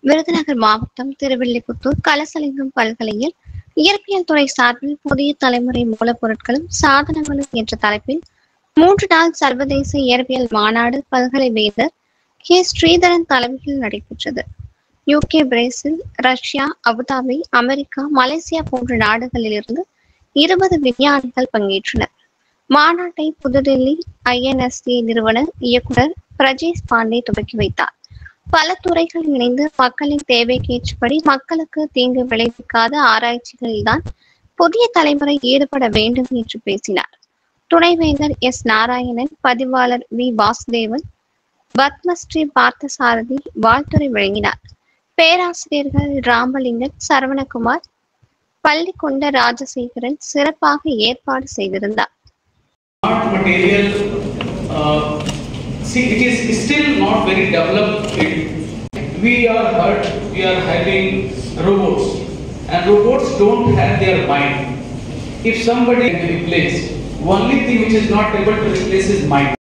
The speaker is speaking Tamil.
விருதுநகர் மாவட்டம் திருவில்லிபுத்தூர் கலசலிங்கம் பல்கலையில் இயற்பியல் துறை சார்பில் புதிய தலைமுறை மூலப்பொருட்களும் சாதனங்களும் என்ற தலைப்பில் 3 நாள் சர்வதேச இயற்பியல் மாநாடு பல்கலை வேந்தர் கே. ஸ்ரீதரன் தலைமையில் நடைபெற்றது. UK, Brazil, Russia, Abu Dhabi, America, Malaysia போன்ற நாடுகளிலிருந்து 20 விஞ்ஞானிகள் பங்கேற்றனர். மாநாட்டை புதுதில்லி INSA நிறுவன இயக்குனர் பிரஜேஷ் பாண்டே துவக்கி வைத்தார். பல துறைகள் இணைந்து மக்களின் தேவைக்கேற்றபடி மக்களுக்கு தீங்கு விளைவிக்காத ஆராய்ச்சிகளில்தான் புதிய தலைமுறை ஈடுபட வேண்டும் என்று பேசினார். துணைவேந்தர் S. நாராயணன், பதிவாளர் V. வாசுதேவன், பத்மஸ்ரீ பார்த்தசாரதி வாழ்த்துரை வழங்கினார். பேராசிரியர்கள் ராமலிங்கன், சரவணகுமார், பள்ளிக்கொண்ட ராஜசேகரன் சிறப்பாக ஏற்பாடு செய்திருந்தார். See, it is still not very developed. We are having robots, and robots don't have their mind. If somebody can replace, only thing which is not able to replace is mind.